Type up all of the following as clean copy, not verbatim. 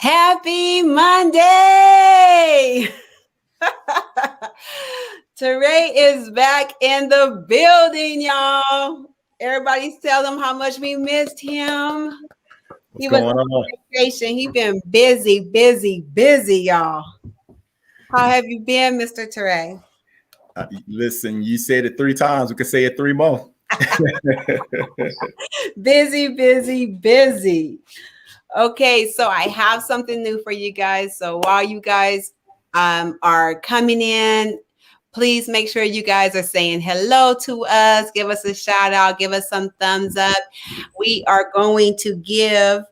Happy Monday! Teray is back in the building, y'all. Everybody's telling him how much we missed him. What's going on? He been busy, y'all. How have you been, Mr. Teray? Listen, you said it 3 times. We could say it 3 more. Busy. Okay, so I have something new for you guys. So while you guys are coming in, please make sure you guys are saying hello to us. Give us a shout out. Give us some thumbs up. We are going to give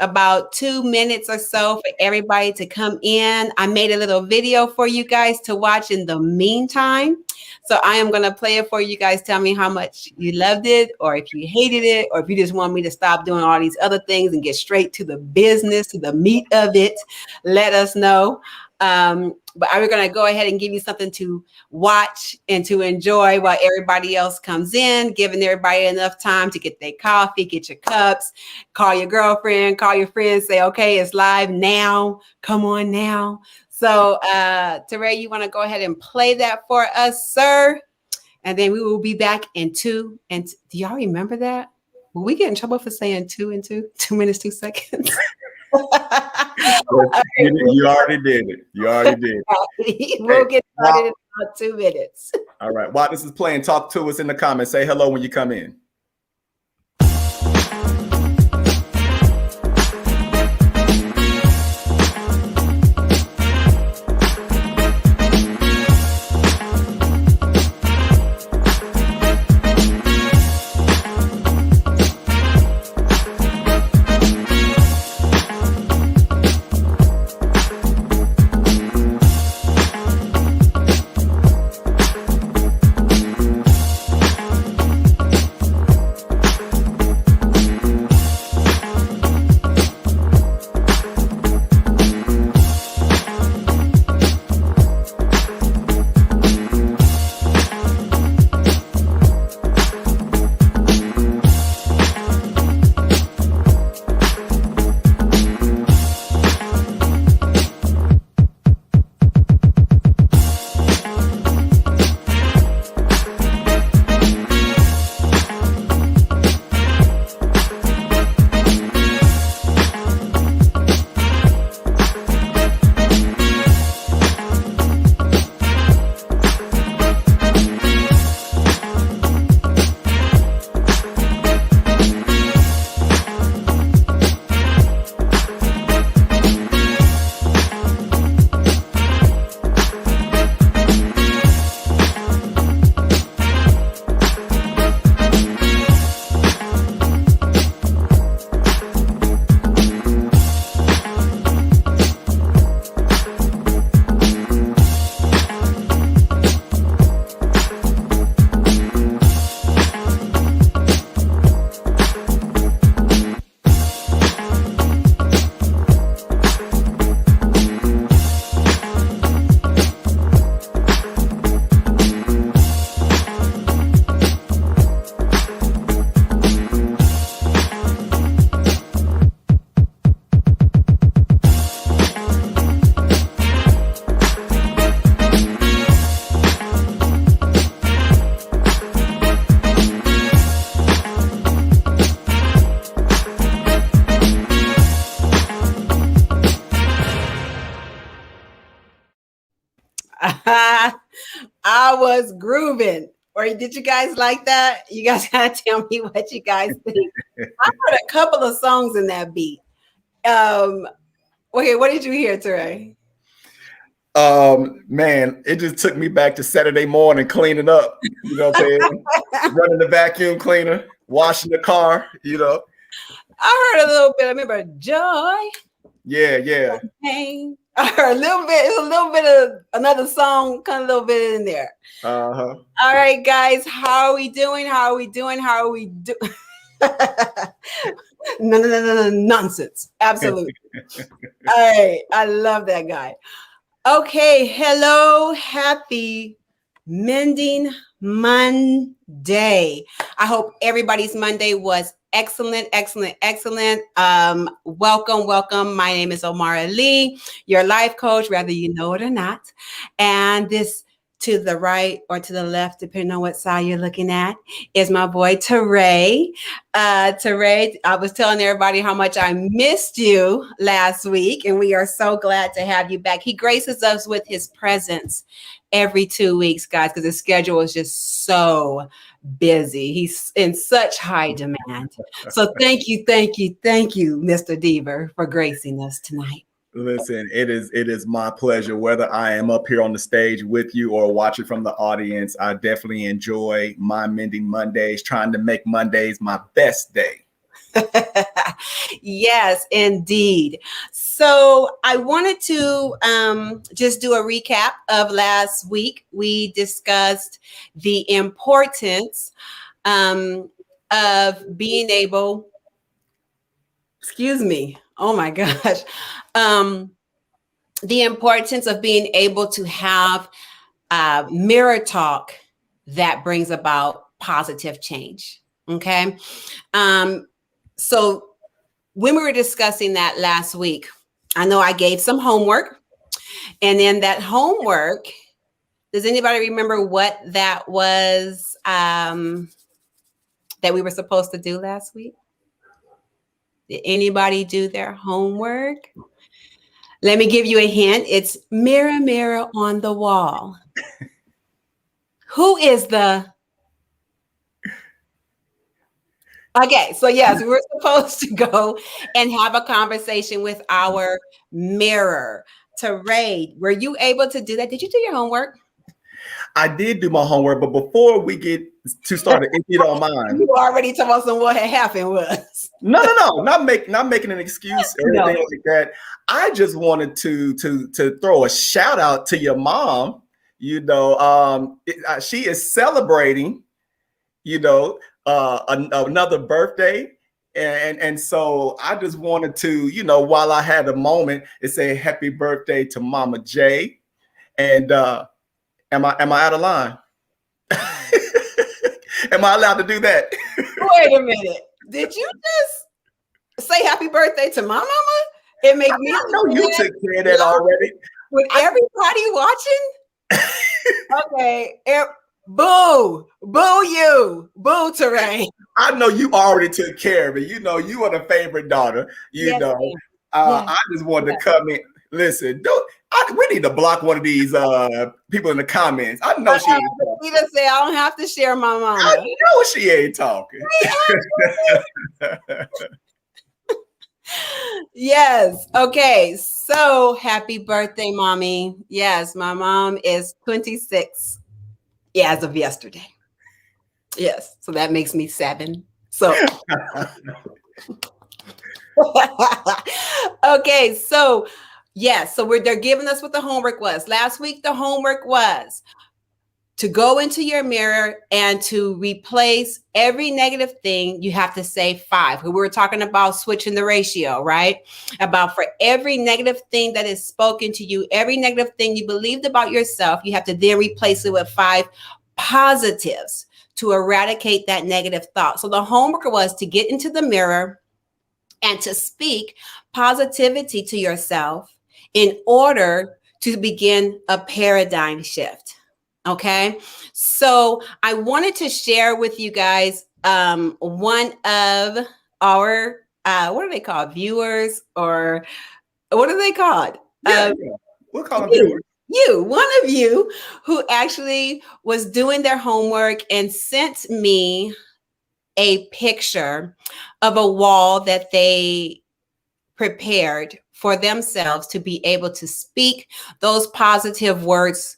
about 2 minutes or so for everybody to come in. I made a little video for you guys to watch in the meantime. So I am going to play it for you guys. Tell me how much you loved it, or if you hated it, or if you just want me to stop doing all these other things and get straight to the business, to the meat of it. Let us know. But we're going to go ahead and give you something to watch and to enjoy while everybody else comes in, giving everybody enough time to get their coffee, get your cups, call your girlfriend, call your friends, say, okay, it's live now. Come on now. So, Teray, you want to go ahead and play that for us, sir? And then we will be back in 2. And do y'all remember that? Will we get in trouble for saying 2 and 2? 2 minutes, 2 seconds? You already did it. We'll get started in about 2 minutes. All right. While this is playing, talk to us in the comments. Say hello when you come in. I was grooving. Or did you guys like that? You guys gotta tell me what you guys think. I heard a couple of songs in that beat. Okay, what did you hear, Teray? Man, it just took me back to Saturday morning cleaning up. You know what I'm saying? Running the vacuum cleaner, washing the car, you know. I heard a little bit. I remember joy. Yeah. Pain. I heard a little bit. It was a little bit of another song, kind of a little bit in there. Uh-huh. All right, guys. How are we doing? No, nonsense. Absolutely. All right. I love that guy. Okay. Hello. Happy Mending Monday. I hope everybody's Monday was excellent, excellent, excellent. Welcome. My name is Omara Lee, your life coach, whether you know it or not. And this to the right or to the left, depending on what side you're looking at, is my boy Teray. Teray, I was telling everybody how much I missed you last week, and we are so glad to have you back. He graces us with his presence every 2 weeks, guys, because his schedule is just so busy. He's in such high demand. So thank you, Mr. Deaver, for gracing us tonight. Listen, it is my pleasure. Whether I am up here on the stage with you or watching from the audience, I definitely enjoy my Mending Mondays, trying to make Mondays my best day. Yes, indeed. So I wanted to just do a recap of last week. We discussed the importance of being able, excuse me, oh my gosh, the importance of being able to have mirror talk that brings about positive change. Okay. So when we were discussing that last week, I know I gave some homework, and in that homework, does anybody remember what that was that we were supposed to do last week? Did anybody do their homework? Let me give you a hint. It's mirror, mirror on the wall. Who is the... Okay, so yes, we were supposed to go and have a conversation with our mirror. Teray, were you able to do that? Did you do your homework? I did do my homework, but before we get to start, if you don't mind, you already told us what had happened was. No, not making an excuse or anything like that. I just wanted to throw a shout out to your mom. You know, she is celebrating, you know, another birthday. And so I just wanted to, you know, while I had a moment, to say happy birthday to Mama J. And am I out of line? Am I allowed to do that? Wait a minute. Did you just say happy birthday to my mama? It made me... I know you took care of that already. With everybody watching? Okay. Boo you. Boo, Teray. I know you already took care of it. You know, you are the favorite daughter. You know, I just wanted to come in. Listen, we need to block one of these people in the comments. I know she ain't talking. She just say I don't have to share my mama. I know she ain't talking. Yes. Okay. So happy birthday, mommy. Yes, my mom is 26. Yeah, as of yesterday. Yes. So that makes me 7. So okay. So yes. So they're giving us what the homework was. Last week, the homework was to go into your mirror and to replace every negative thing. You have to say 5. We were talking about switching the ratio, right? About for every negative thing that is spoken to you, every negative thing you believed about yourself, you have to then replace it with 5 positives to eradicate that negative thought. So the homework was to get into the mirror and to speak positivity to yourself in order to begin a paradigm shift. Okay, so I wanted to share with you guys one of our what are they called? Viewers, or what are they called? We'll call them viewers. One of you who actually was doing their homework and sent me a picture of a wall that they prepared for themselves to be able to speak those positive words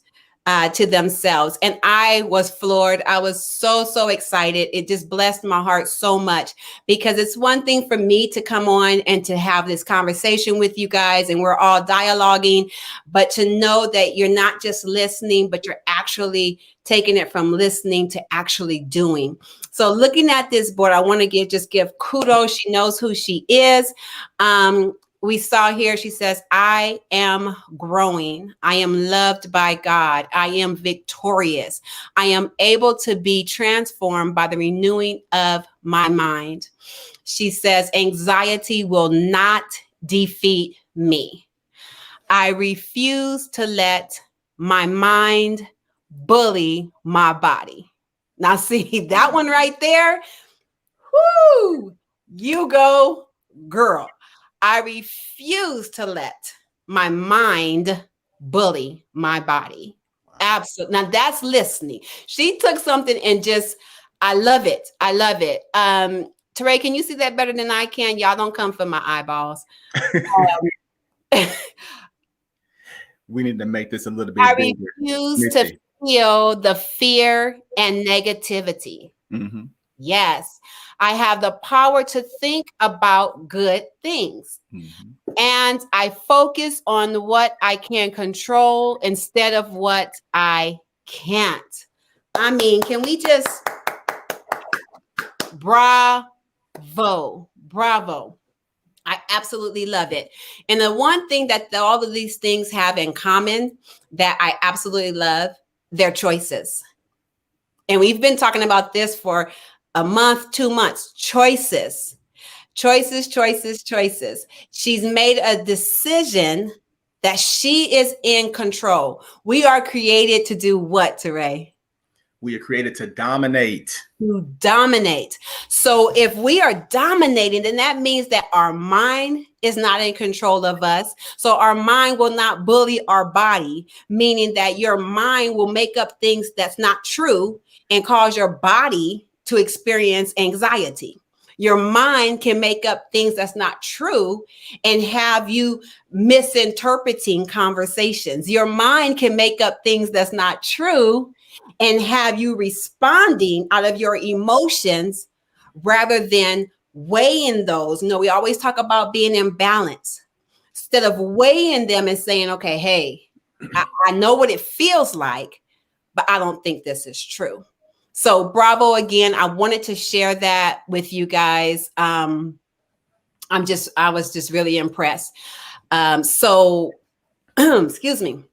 to themselves. And I was floored. I was so excited. It just blessed my heart so much, because it's one thing for me to come on and to have this conversation with you guys and we're all dialoguing, but to know that you're not just listening, but you're actually taking it from listening to actually doing. So looking at this board, I want to give kudos. She knows who she is. we saw here, she says, I am growing. I am loved by God. I am victorious. I am able to be transformed by the renewing of my mind. She says, anxiety will not defeat me. I refuse to let my mind bully my body. Now, see that one right there? Whoo! You go, girl. I refuse to let my mind bully my body. Absolutely. Now that's listening. She took something and just, I love it. I love it. Teray, can you see that better than I can? Y'all don't come for my eyeballs. We need to make this a little bit I bigger. refuse to feel the fear and negativity. Mm-hmm. Yes, I have the power to think about good things. Mm-hmm. And I focus on what I can control instead of what I can't. I mean, can we just bravo, bravo. I absolutely love it. And the one thing that all of these things have in common that I absolutely love, their choices. And we've been talking about this for a month, 2 months. Choices, choices, choices, choices. She's made a decision that she is in control. We are created to do what, Teray? We are created to dominate. To dominate. So if we are dominating, then that means that our mind is not in control of us. So our mind will not bully our body, meaning that your mind will make up things that's not true and cause your body to experience anxiety. Your mind can make up things that's not true and have you misinterpreting conversations. Your mind can make up things that's not true and have you responding out of your emotions rather than weighing those. You know, we always talk about being in balance. Instead of weighing them and saying, okay, hey, I know what it feels like, but I don't think this is true. So bravo again. I wanted to share that with you guys. I was just really impressed. Excuse me.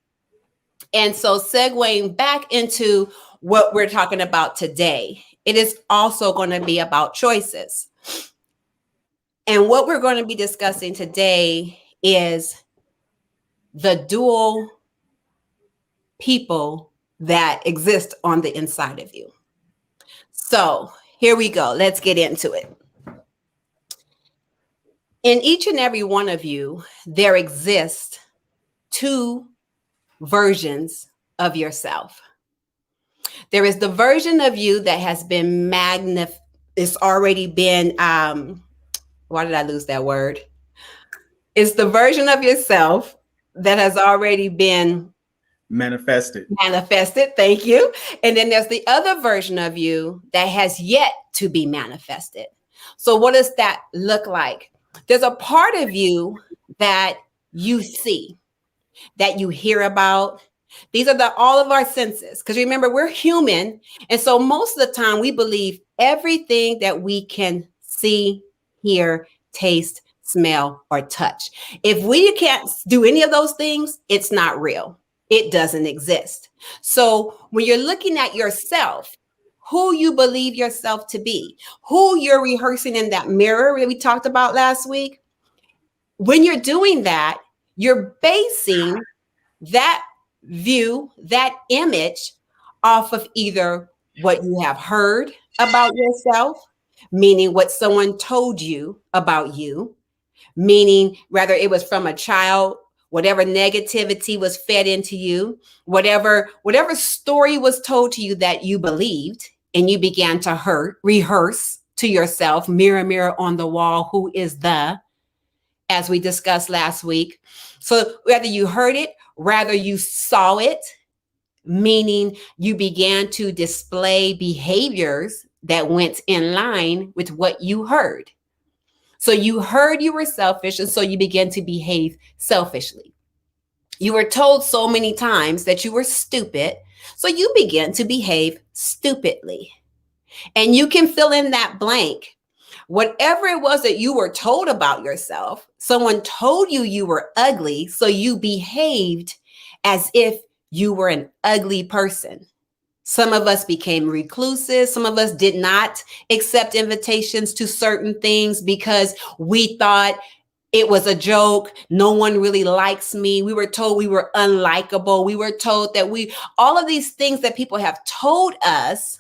And so segueing back into what we're talking about today, it is also going to be about choices. And what we're going to be discussing today is the dual people that exist on the inside of you. So here we go. Let's get into it. In each and every one of you, there exist two versions of yourself. There is the version of you that has been it's already been, why did I lose that word? It's the version of yourself that has already been manifested. Thank you. And then there's the other version of you that has yet to be manifested. So what does that look like? There's a part of you that you see, that you hear about. These are all of our senses. Because remember, we're human. And so most of the time we believe everything that we can see, hear, taste, smell, or touch. If we can't do any of those things, it's not real. It doesn't exist. So when you're looking at yourself, who you believe yourself to be, who you're rehearsing in that mirror that we talked about last week, when you're doing that, you're basing that view, that image off of either what you have heard about yourself, meaning what someone told you about you, meaning whether it was from a child, whatever negativity was fed into you, whatever story was told to you that you believed, and you began to rehearse to yourself, mirror, mirror on the wall, who is as we discussed last week. So whether you heard it, rather you saw it, meaning you began to display behaviors that went in line with what you heard. So you heard you were selfish, and so you began to behave selfishly. You were told so many times that you were stupid, so you began to behave stupidly. And you can fill in that blank. Whatever it was that you were told about yourself, someone told you you were ugly, so you behaved as if you were an ugly person. Some of us became recluses. Some of us did not accept invitations to certain things because we thought it was a joke. No one really likes me. We were told we were unlikable. We were told that all of these things that people have told us,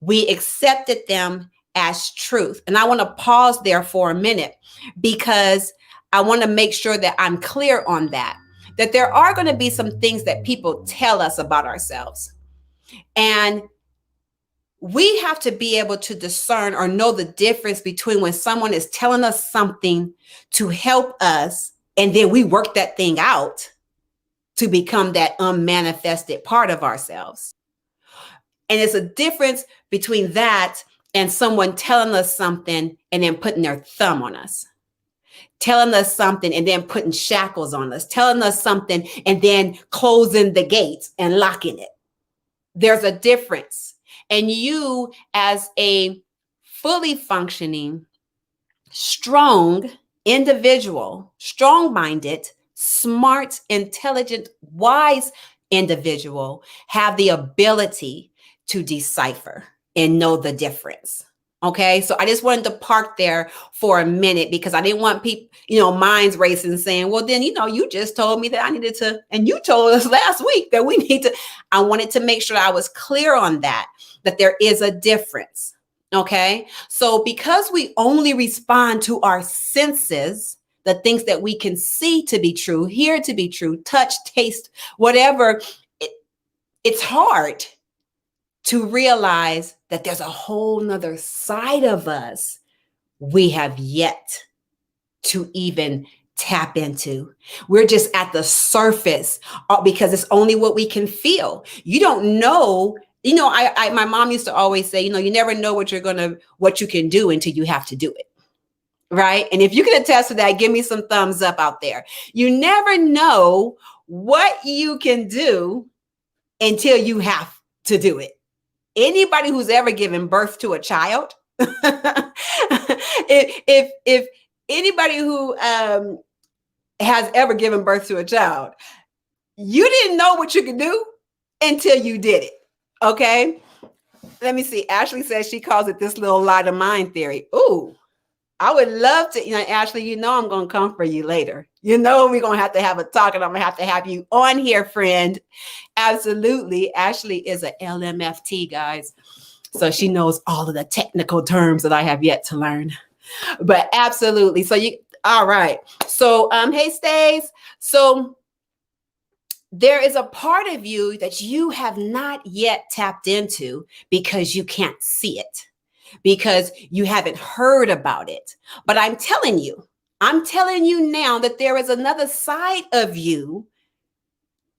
we accepted them as truth. And I want to pause there for a minute because I want to make sure that I'm clear on that there are going to be some things that people tell us about ourselves. And we have to be able to discern or know the difference between when someone is telling us something to help us, and then we work that thing out to become that unmanifested part of ourselves. And it's a difference between that and someone telling us something and then putting their thumb on us. Telling us something and then putting shackles on us. Telling us something and then closing the gates and locking it. There's a difference. And you, as a fully functioning, strong individual, strong-minded, smart, intelligent, wise individual, have the ability to decipher and know the difference. Okay, so I just wanted to park there for a minute because I didn't want people, minds racing saying, well, then, you just told me that I needed to, and you told us last week that we need to. I wanted to make sure I was clear on that there is a difference. Okay, so because we only respond to our senses, the things that we can see to be true, hear to be true, touch, taste, whatever, it's hard to realize that there's a whole nother side of us we have yet to even tap into. We're just at the surface because it's only what we can feel. You don't know. My mom used to always say, you never know what you can do until you have to do it. Right. And if you can attest to that, give me some thumbs up out there. You never know what you can do until you have to do it. Anybody who's ever given birth to a child, if anybody who has ever given birth to a child, you didn't know what you could do until you did it. Okay. Let me see. Ashley says she calls it this little light of mind theory. Ooh, I would love to, Ashley, I'm going to come for you later. We're going to have a talk and I'm going to have you on here, friend. Absolutely. Ashley is a LMFT, guys. So she knows all of the technical terms that I have yet to learn. But absolutely. All right. So, hey, Stace. So there is a part of you that you have not yet tapped into because you can't see it, because you haven't heard about it. But I'm telling you now that there is another side of you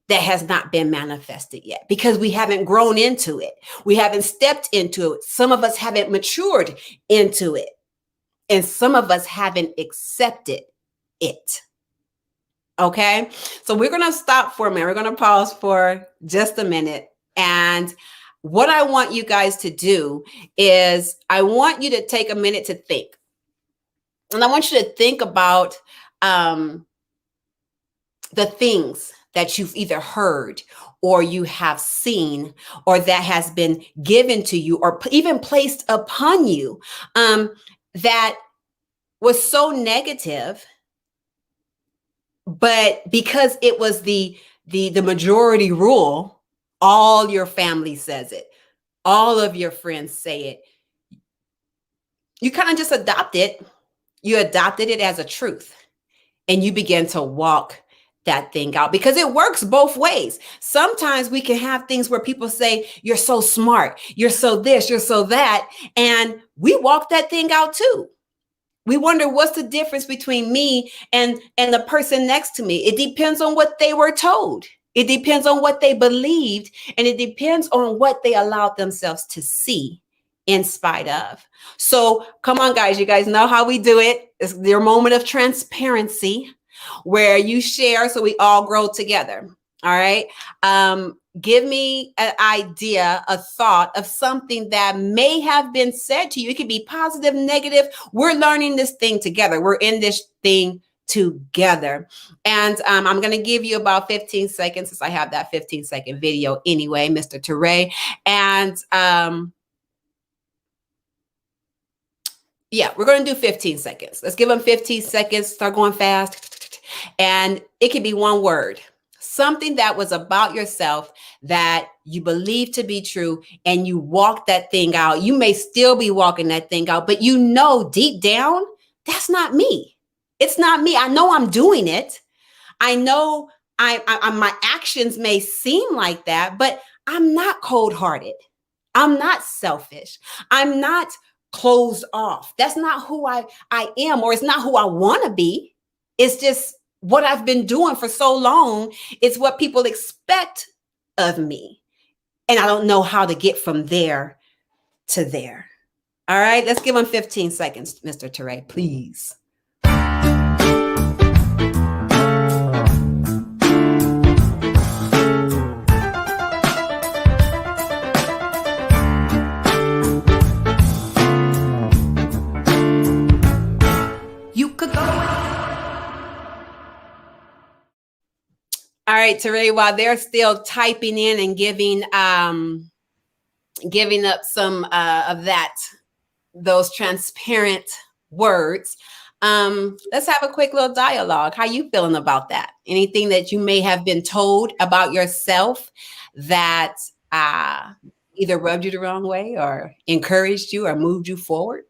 that has not been manifested yet because we haven't grown into it. We haven't stepped into it. Some of us haven't matured into it. And some of us haven't accepted it. Okay. So we're going to stop for a minute. We're going to pause for just a minute. And what I want you guys to do is I want you to take a minute to think. And I want you to think about the things that you've either heard or you have seen or that has been given to you or even placed upon you that was so negative. But because it was the majority rule, all your family says it. All of your friends say it. You kind of just adopt it. You adopted it as a truth. And you begin to walk that thing out because it works both ways. Sometimes we can have things where people say, you're so smart, you're so this, you're so that. And we walk that thing out too. We wonder what's the difference between me and the person next to me. It depends on what they were told. It depends on what they believed. And it depends on what they allowed themselves to see in spite of. So come on, guys. You guys know how we do it. It's your moment of transparency where you share so we all grow together. All right. give me an idea, a thought of something that may have been said to you. It could be positive, negative. We're learning this thing together. We're in this thing together. And I'm going to give you about 15 seconds since I have that 15-second video anyway, Mr. Teray. And yeah, we're going to do 15 seconds. Let's give them 15 seconds. Start going fast. And it could be one word. Something that was about yourself that you believe to be true, and you walk that thing out. You may still be walking that thing out, but you know deep down, that's not me. It's not me. I know I'm doing it. I know my actions may seem like that, but I'm not cold-hearted. I'm not selfish. I'm not closed off. That's not who I am, or it's not who I want to be. It's just what I've been doing for so long. It's what people expect of me. And I don't know how to get from there to there. All right, let's give them 15 seconds, Mr. Teray, please. You could go. All right, Teray, while they're still typing in and giving up some of those transparent words, let's have a quick little dialogue. How you feeling about that? Anything that you may have been told about yourself that either rubbed you the wrong way or encouraged you or moved you forward?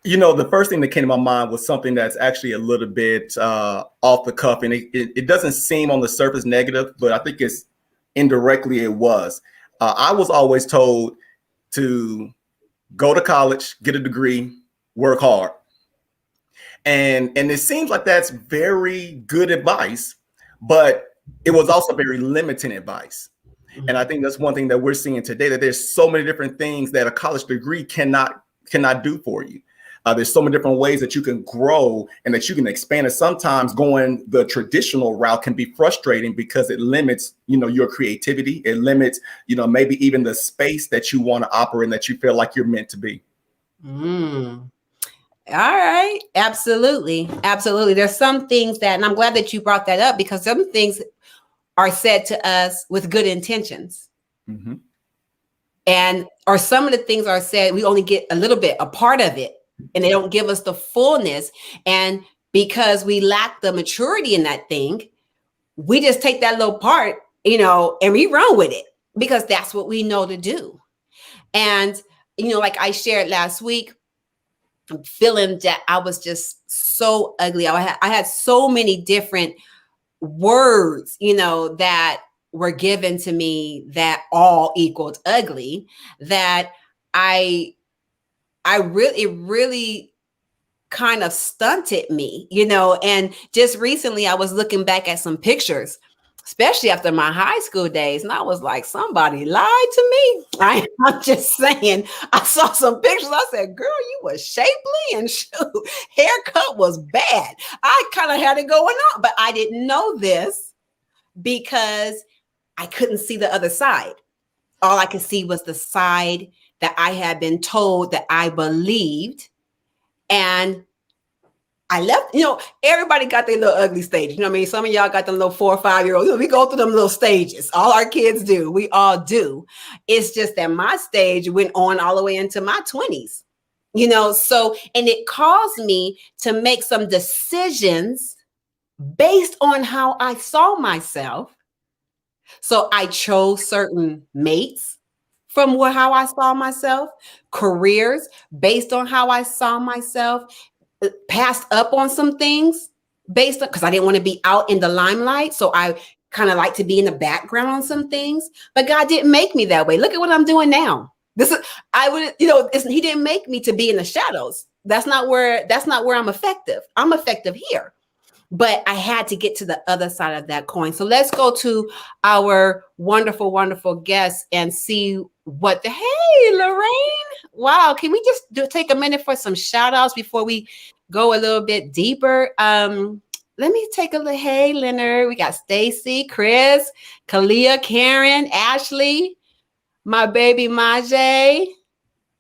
You know, the first thing that came to my mind was something that's actually a little bit off the cuff, and it doesn't seem on the surface negative, but I think it's indirectly it was. I was always told to go to college, get a degree, work hard. And it seems like that's very good advice, but it was also very limiting advice. And I think that's one thing that we're seeing today, that there's so many different things that a college degree cannot do for you. There's so many different ways that you can grow and that you can expand. And sometimes going the traditional route can be frustrating because it limits, your creativity. It limits, maybe even the space that you want to operate in, that you feel like you're meant to be. All right. Absolutely. Absolutely. There's some things that, and I'm glad that you brought that up, because some things are said to us with good intentions. Mm-hmm. Or some of the things are said, we only get a little bit, a part of it, and they don't give us the fullness. And because we lack the maturity in that thing, we just take that little part, and we run with it because that's what we know to do. And, like I shared last week, I'm feeling that I was just so ugly. I had so many different words, that were given to me that all equaled ugly, that it really kind of stunted me, and just recently I was looking back at some pictures, especially after my high school days, and I was like, somebody lied to me. I'm just saying, I saw some pictures. I said, girl, you was shapely, and shoot, haircut was bad. I kind of had it going on, but I didn't know this because I couldn't see the other side. All I could see was the side that I had been told that I believed. And I left, everybody got their little ugly stage. Some of y'all got them little 4 or 5 year olds. We go through them little stages. All our kids do. We all do. It's just that my stage went on all the way into my 20s, so, and it caused me to make some decisions based on how I saw myself. So I chose certain mates from how I saw myself, careers based on how I saw myself, passed up on some things based on, because I didn't want to be out in the limelight. So I kind of like to be in the background on some things, but God didn't make me that way. Look at what I'm doing now. He didn't make me to be in the shadows. That's not where I'm effective. I'm effective here. But I had to get to the other side of that coin. So let's go to our wonderful, wonderful guest and see hey, Lorraine. Wow. Can we just take a minute for some shout outs before we go a little bit deeper? let me take a look. Hey, Leonard. We got Stacy, Chris, Kalia, Karen, Ashley, my baby Majay,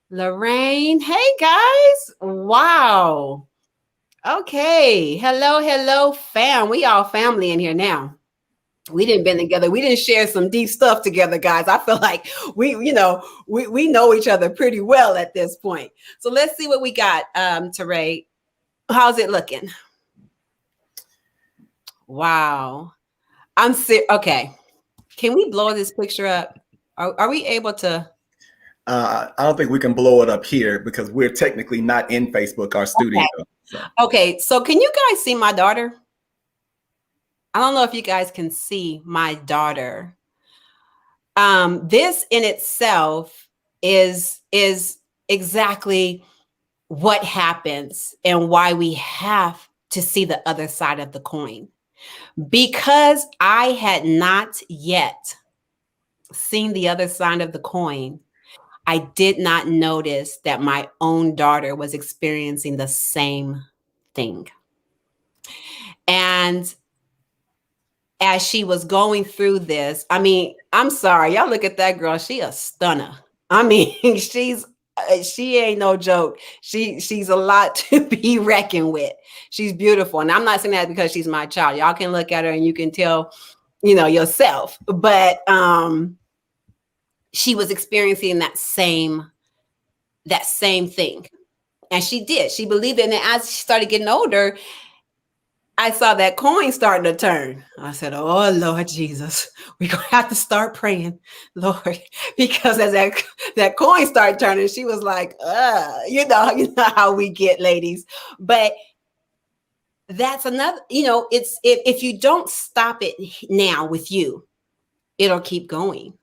Lorraine. Hey, guys. Wow. Okay. Hello, fam. We all family in here now. We didn't been together. We didn't share some deep stuff together, guys. I feel like we know each other pretty well at this point. So let's see what we got, Teray. How's it looking? Wow. Okay. Can we blow this picture up? Are we able to? I don't think we can blow it up here because we're technically not in Facebook, our studio. Okay. Okay. So can you guys see my daughter? I don't know if you guys can see my daughter. This in itself is exactly what happens and why we have to see the other side of the coin. Because I had not yet seen the other side of the coin, I did not notice that my own daughter was experiencing the same thing. And as she was going through this, I mean, I'm sorry, y'all look at that girl. She a stunner. I mean, she ain't no joke. She's a lot to be reckoned with. She's beautiful. And I'm not saying that because she's my child. Y'all can look at her and you can tell, yourself. But she was experiencing that same thing. And she did. She believed it. And as she started getting older, I saw that coin starting to turn. I said, oh, Lord Jesus, we're going to have to start praying, Lord, because as that coin started turning, she was like, you know how we get, ladies. But that's another, it's if you don't stop it now with you, it'll keep going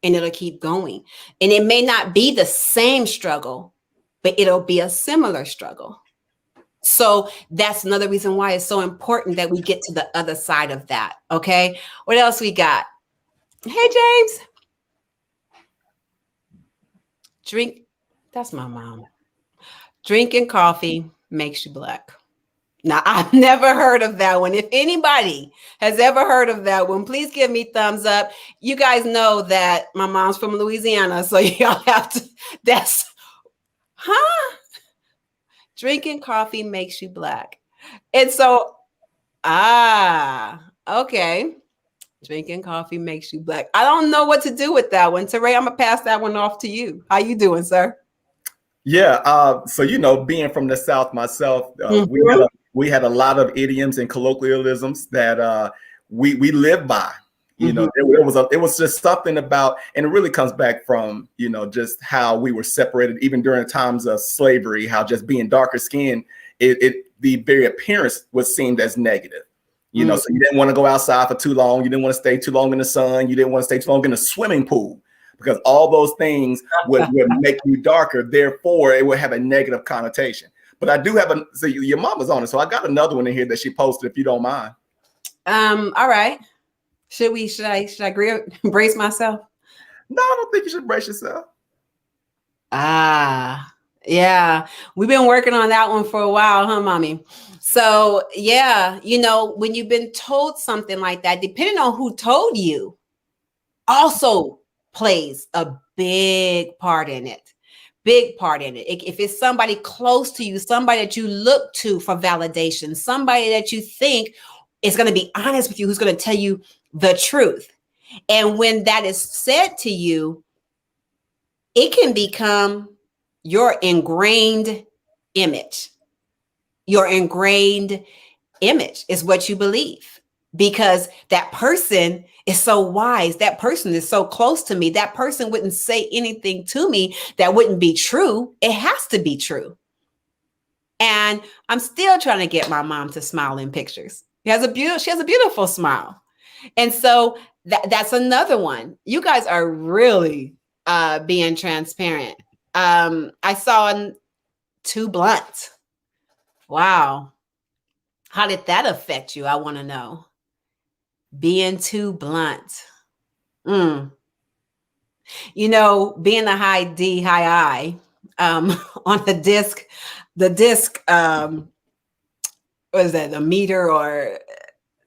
and it'll keep going. And it may not be the same struggle, but it'll be a similar struggle. So that's another reason why it's so important that we get to the other side of that. Okay. What else we got? Hey, James. That's my mom. Drinking coffee makes you black. Now, I've never heard of that one. If anybody has ever heard of that one, please give me thumbs up. You guys know that my mom's from Louisiana. So y'all have to, drinking coffee makes you black. And so, okay. Drinking coffee makes you black. I don't know what to do with that one. Teray, I'm going to pass that one off to you. How you doing, sir? Yeah. So, being from the South myself, we had a lot of idioms and colloquialisms that we live by. It was just something about, and it really comes back from, just how we were separated, even during times of slavery, how just being darker skinned, the very appearance was seen as negative. So you didn't want to go outside for too long. You didn't want to stay too long in the sun. You didn't want to stay too long in the swimming pool because all those things would make you darker. Therefore, it would have a negative connotation. But I do have so your mama's on it. So I got another one in here that she posted, if you don't mind. All right. Should I brace myself? No, I don't think you should brace yourself. Yeah. We've been working on that one for a while, huh, mommy? So yeah, when you've been told something like that, depending on who told you, also plays a big part in it. Big part in it. If it's somebody close to you, somebody that you look to for validation, somebody that you think is going to be honest with you, who's going to tell you the truth. And when that is said to you, it can become your ingrained image. Your ingrained image is what you believe, because that person is so wise. That person is so close to me. That person wouldn't say anything to me that wouldn't be true. It has to be true. And I'm still trying to get my mom to smile in pictures. She has a beautiful smile. And so that's another one. You guys are really being transparent. I saw too blunt. Wow. How did that affect you? I want to know. Being too blunt. Being a high D, high I on the disc what is that, the meter or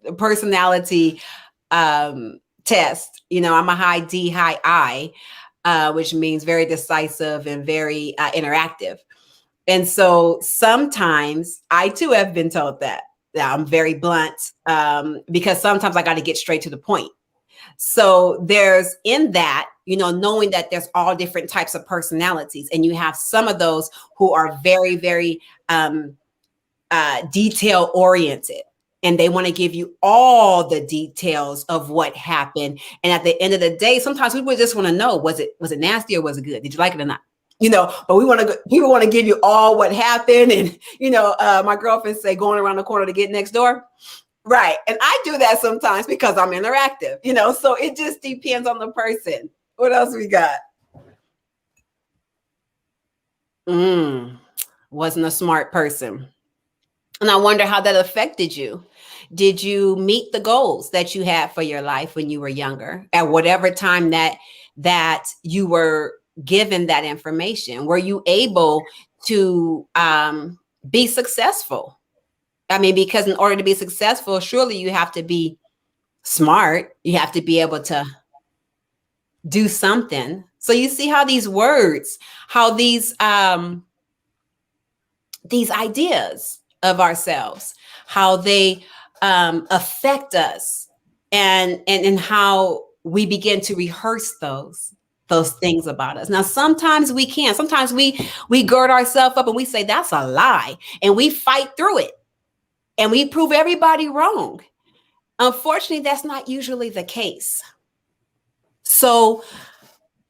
the personality test. You know, I'm a high D, high I, which means very decisive and very interactive. And so sometimes I too have been told that I'm very blunt, because sometimes I got to get straight to the point. So there's in that, you know, knowing that there's all different types of personalities, and you have some of those who are very, very detail oriented. And they want to give you all the details of what happened. And at the end of the day, sometimes people just want to know, was it nasty or was it good? Did you like it or not? You know, but people want to give you all what happened. And, you know, my girlfriend say going around the corner to get next door. Right. And I do that sometimes because I'm interactive, you know, so it just depends on the person. What else we got? Wasn't a smart person. And I wonder how that affected you. Did you meet the goals that you had for your life when you were younger, at whatever time that you were given that information? Were you able to be successful? I mean, because in order to be successful, surely you have to be smart. You have to be able to do something. So you see how these words, how these ideas of ourselves, how they affect us, and how we begin to rehearse those things about us. Now, sometimes we can. Sometimes we gird ourselves up and we say that's a lie, and we fight through it, and we prove everybody wrong. Unfortunately, that's not usually the case. So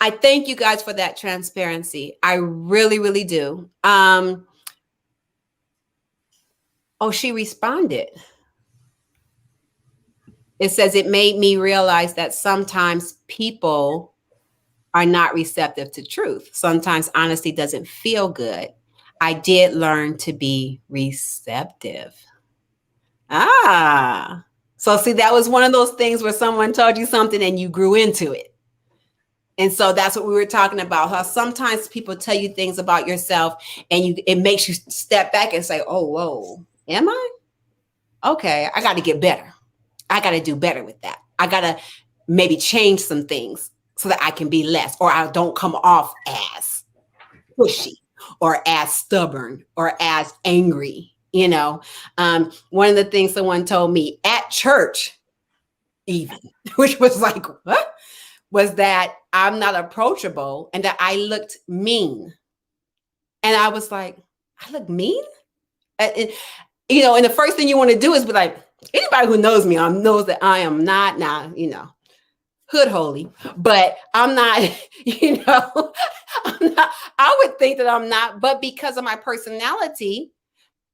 I thank you guys for that transparency. I really, really do. Oh, she responded. It says, it made me realize that sometimes people are not receptive to truth. Sometimes honesty doesn't feel good. I did learn to be receptive. So see, that was one of those things where someone told you something and you grew into it. And so that's what we were talking about, how sometimes people tell you things about yourself and it makes you step back and say, oh, whoa, am I? Okay, I got to get better. I got to do better with that. I got to maybe change some things so that I can be less, or I don't come off as pushy or as stubborn or as angry. You know, one of the things someone told me at church, even, which was like, what? Was that I'm not approachable and that I looked mean. And I was like, I look mean? You know, and the first thing you want to do is be like, anybody who knows me knows that I am not now, you know, hood holy, but I'm not, you know, I would think that I'm not, but because of my personality,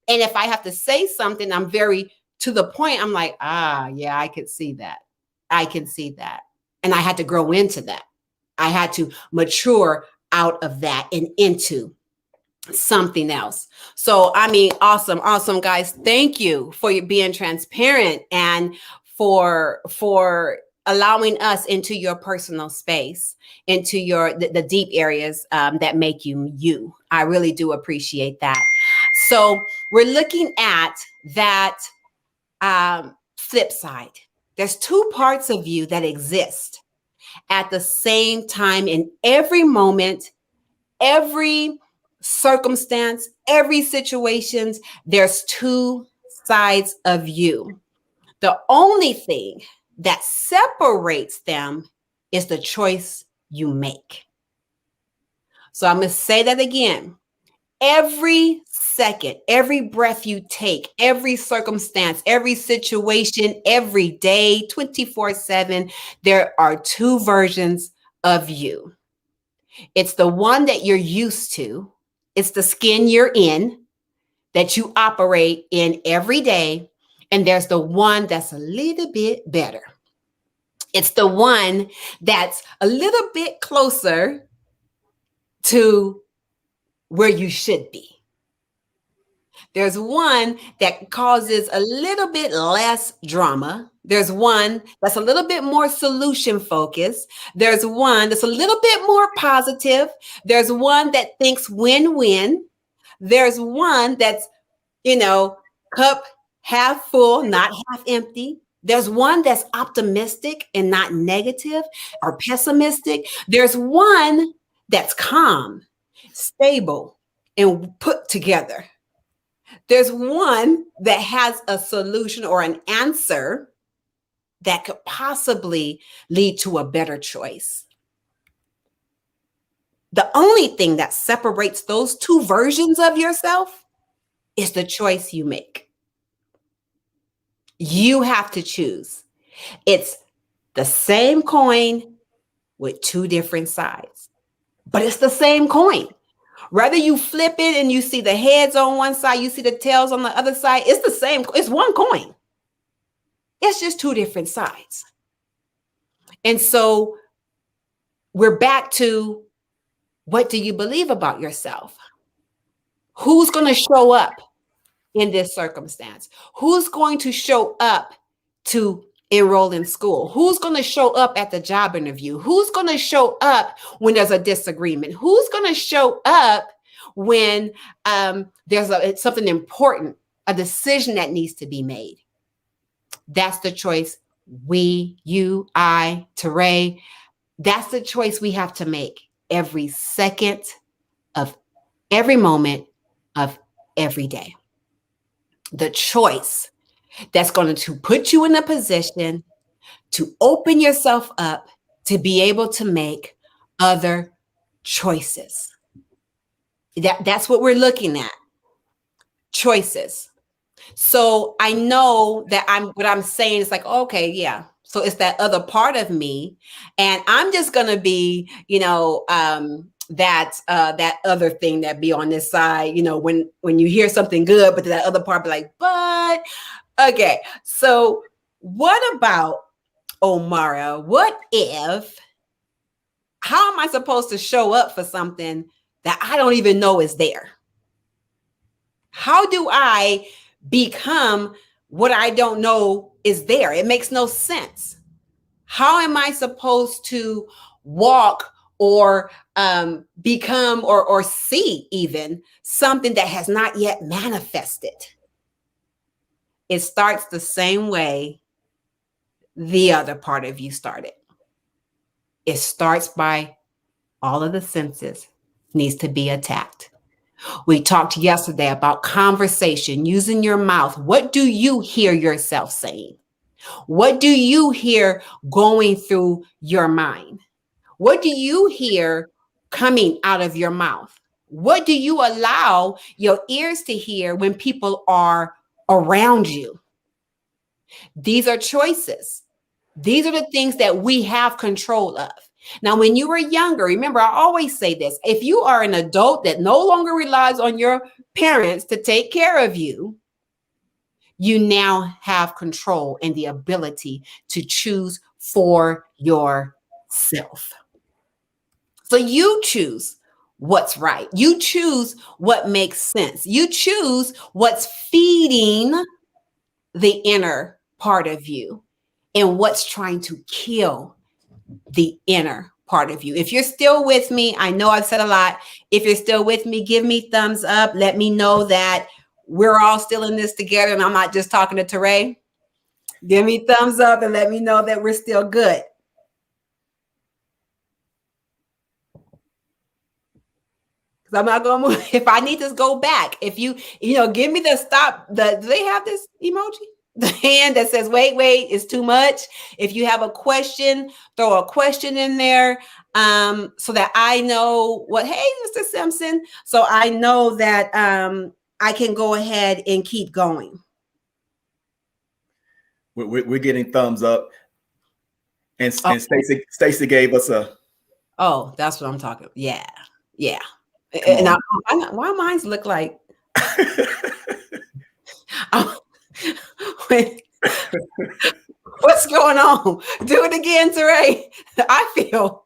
and if I have to say something, I'm very to the point. I'm like, yeah, I could see that. I can see that. And I had to grow into that. I had to mature out of that and into something else. So, I mean, awesome, guys. Thank you for being transparent and for allowing us into your personal space, into the deep areas that make you you. I really do appreciate that. So we're looking at that flip side. There's two parts of you that exist at the same time in every moment, every circumstance, every situation. There's two sides of you. The only thing that separates them is the choice you make. So I'm going to say that again. Every second, every breath you take, every circumstance, every situation, every day, 24/7, there are two versions of you. It's the one that you're used to. It's the skin you're in that you operate in every day. And there's the one that's a little bit better. It's the one that's a little bit closer to where you should be. There's one that causes a little bit less drama. There's one that's a little bit more solution focused. There's one that's a little bit more positive. There's one that thinks win-win. There's one that's, you know, cup half full, not half empty. There's one that's optimistic and not negative or pessimistic. There's one that's calm, stable, and put together. There's one that has a solution or an answer that could possibly lead to a better choice. The only thing that separates those two versions of yourself is the choice you make. You have to choose. It's the same coin with two different sides, but it's the same coin. Whether you flip it and you see the heads on one side, you see the tails on the other side, it's the same. It's one coin. It's just two different sides. And so we're back to, what do you believe about yourself? Who's going to show up in this circumstance? Who's going to show up to enroll in school? Who's going to show up at the job interview? Who's going to show up when there's a disagreement? Who's going to show up when there's something important, a decision that needs to be made? That's the choice we, you, I, Teray, that's the choice we have to make every second of every moment of every day. The choice that's going to put you in a position to open yourself up to be able to make other choices. That's what we're looking at. Choices. So I know that what I'm saying is like, okay, yeah. So it's that other part of me. And I'm just going to be, that other thing that be on this side, when you hear something good, but that other part be like, but okay. So what about, Omara, how am I supposed to show up for something that I don't even know is there? How do I become what I don't know is there? It makes no sense. How am I supposed to walk or become or see even something that has not yet manifested? It starts the same way the other part of you started. It starts by all of the senses needs to be attacked. We talked yesterday about conversation, using your mouth. What do you hear yourself saying? What do you hear going through your mind? What do you hear coming out of your mouth? What do you allow your ears to hear when people are around you? These are choices. These are the things that we have control of. Now, when you were younger, remember, I always say this, if you are an adult that no longer relies on your parents to take care of you, you now have control and the ability to choose for yourself. So you choose what's right. You choose what makes sense. You choose what's feeding the inner part of you and what's trying to kill the inner part of you. If you're still with me, I know I've said a lot. If you're still with me, give me thumbs up. Let me know that we're all still in this together and I'm not just talking to Teray. Give me thumbs up and let me know that we're still good. Because I'm not going to move. If I need to go back, if you give me the stop. Do they have this emoji? The hand that says, wait, it's too much. If you have a question, throw a question in there so that I know hey, Mr. Simpson. So I know that I can go ahead and keep going. We're getting thumbs up. And Stacy gave us a. Oh, that's what I'm talking about. Yeah. And why mine's look like. What's going on? Do it again, Teray. I feel.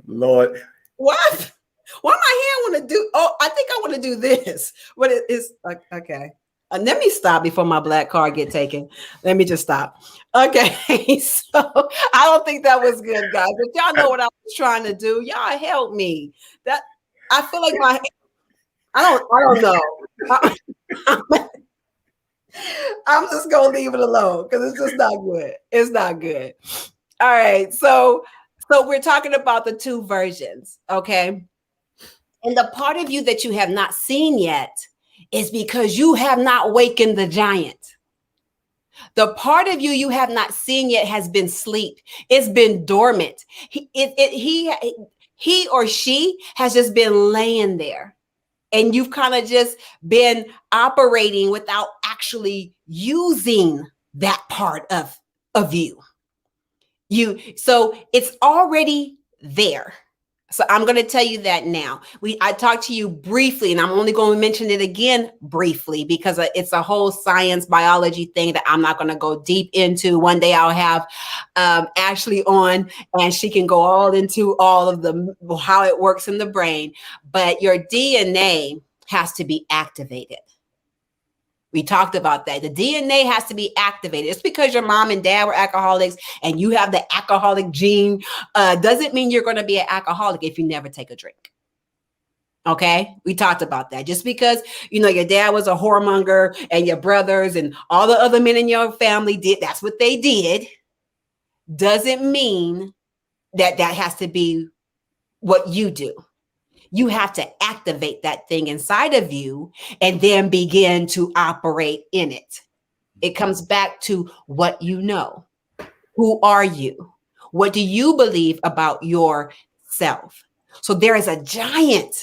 Lord. What? Why my hand want to do? Oh, I think I want to do this. What it is? Okay. Let me stop before my black card get taken. Let me just stop. Okay. So I don't think that was good, guys. But y'all know what I was trying to do. Y'all help me. That I feel like I don't know. I'm just gonna leave it alone because it's just not good. It's not good. All right. So we're talking about the two versions, okay? And the part of you that you have not seen yet is because you have not wakened the giant. The part of you have not seen yet has been asleep. It's been dormant. He or she has just been laying there. And you've kind of just been operating without actually using that part of you. So it's already there. So I'm going to tell you that now. I talked to you briefly, and I'm only going to mention it again briefly because it's a whole science biology thing that I'm not going to go deep into. One day I'll have Ashley on, and she can go all into all of how it works in the brain. But your DNA has to be activated. We talked about that. The DNA has to be activated. It's because your mom and dad were alcoholics and you have the alcoholic gene. Doesn't mean you're going to be an alcoholic if you never take a drink. Okay. We talked about that. Just because, your dad was a whoremonger and your brothers and all the other men in your family that's what they did. Doesn't mean that has to be what you do. You have to activate that thing inside of you and then begin to operate in it. It comes back to what you know. Who are you? What do you believe about yourself? So there is a giant.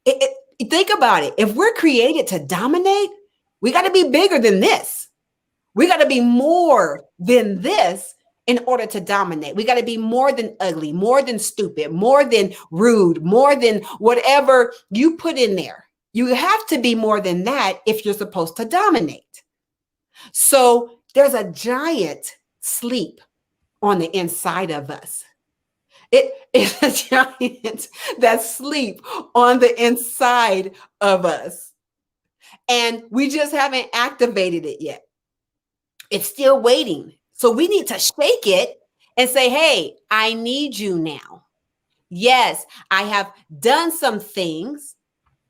Think about it. If we're created to dominate, we got to be bigger than this. We got to be more than this in order to dominate. We got to be more than ugly, more than stupid, more than rude, more than whatever you put in there. You have to be more than that if you're supposed to dominate. So there's a giant sleep on the inside of us. It is a giant that sleep on the inside of us. And we just haven't activated it yet. It's still waiting. So we need to shake it and say, hey, I need you now. Yes, I have done some things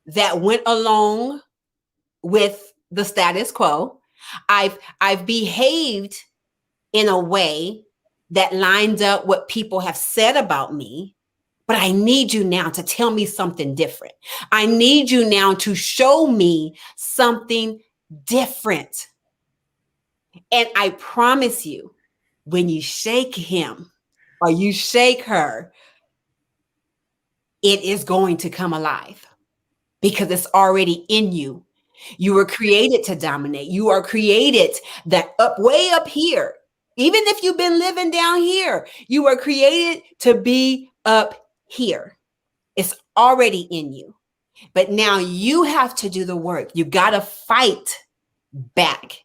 that went along with the status quo. I've behaved in a way that lines up what people have said about me, but I need you now to tell me something different. I need you now to show me something different. And I promise you, when you shake him or you shake her, it is going to come alive because it's already in you. You were created to dominate. You are created that way up here. Even if you've been living down here, you were created to be up here. It's already in you. But now you have to do the work. You got to fight back.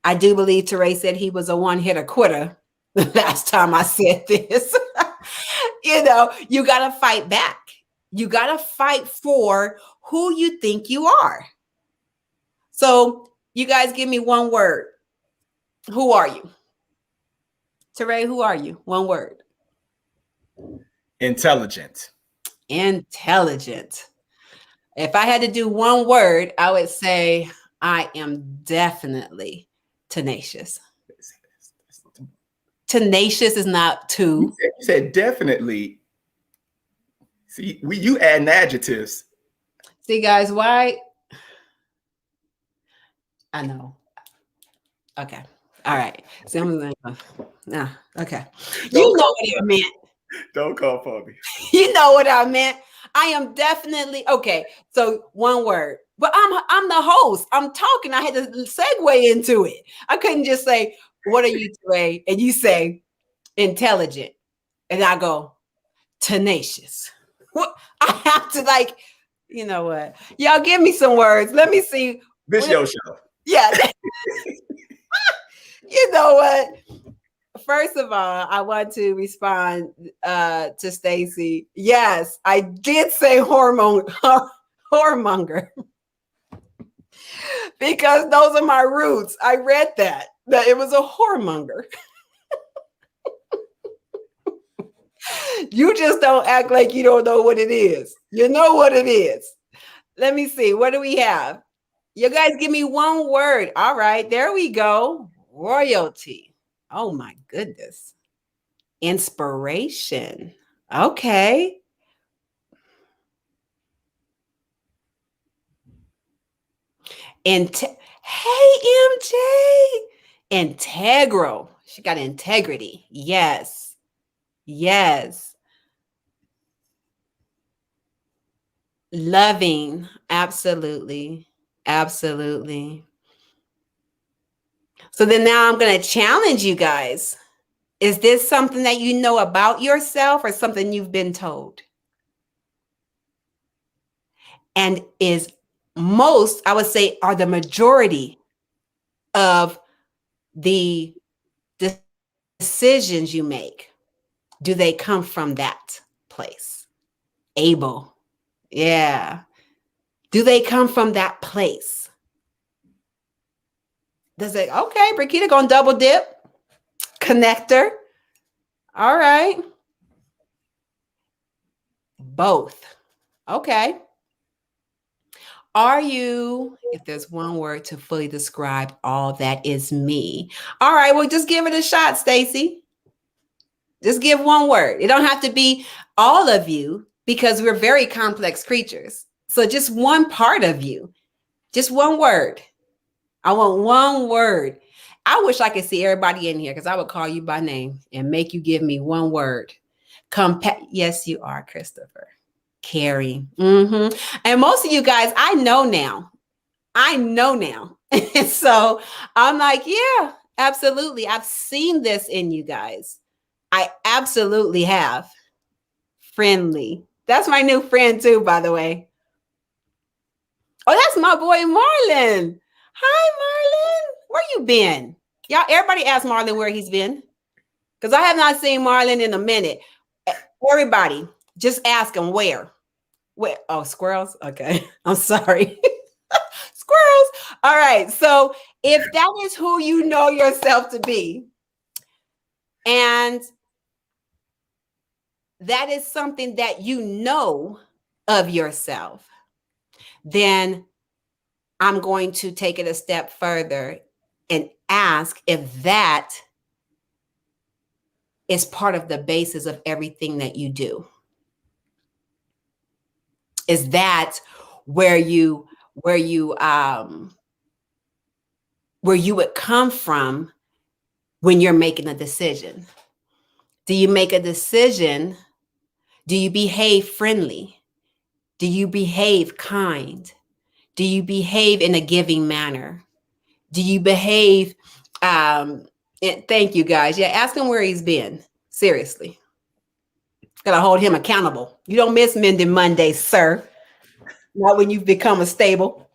I do believe Teray said he was a one-hitter quitter the last time I said this. You got to fight back. You got to fight for who you think you are. So you guys give me one word. Who are you? Teray, who are you? One word. Intelligent. Intelligent. If I had to do one word, I would say I am definitely tenacious. Tenacious is not two. You said definitely. See, you add adjectives. See, guys, why? I know. Okay. All right. So I'm like, okay. You know what I meant. Don't call for me. You know what I meant. I am definitely okay. So one word, but I'm the host. I'm talking. I had to segue into it. I couldn't just say, "What are you today?" And you say, "Intelligent," and I go, "Tenacious." What I have to you know what? Y'all give me some words. Let me see. This your show. Yeah. You know what? First of all, I want to respond to Stacy. Yes, I did say whoremonger because those are my roots. I read that it was a whoremonger. You just don't act like you don't know what it is. You know what it is. Let me see. What do we have? You guys give me one word. All right, there we go. Royalty. Oh my goodness. Inspiration. Okay. Hey, MJ. Integral. She got integrity. Yes. Yes. Loving. Absolutely. Absolutely. So then now I'm going to challenge you guys. Is this something that you know about yourself or something you've been told? And is most, I would say, are the majority of the decisions you make, do they come from that place? Able. Yeah. Do they come from that place? Does it? Okay, Brakita gonna double dip. Connector. All right. Both. Okay. Are you, if there's one word to fully describe all that is me? All right, well, just give it a shot, Stacy. Just give one word. It don't have to be all of you because we're very complex creatures. So just one part of you, just one word. I want one word. I wish I could see everybody in here because I would call you by name and make you give me one word. Yes, you are, Christopher. Caring. And most of you guys, I know now. And so I'm like, yeah, absolutely. I've seen this in you guys. I absolutely have. Friendly. That's my new friend too, by the way. Oh, that's my boy Marlon. Hi, Marlon. Where you been? Y'all, everybody ask Marlon where he's been. Because I have not seen Marlon in a minute. Everybody, just ask him where. Where? Oh, squirrels? Okay. I'm sorry. Squirrels. All right. So if that is who you know yourself to be, and that is something that you know of yourself, then I'm going to take it a step further and ask if that is part of the basis of everything that you do. Is that where you would come from when you're making a decision? Do you make a decision? Do you behave friendly? Do you behave kind? Do you behave in a giving manner? Do you behave? Thank you, guys. Yeah, ask him where he's been. Seriously. Gotta hold him accountable. You don't miss Mending Mondays, sir. Not when you've become a staple.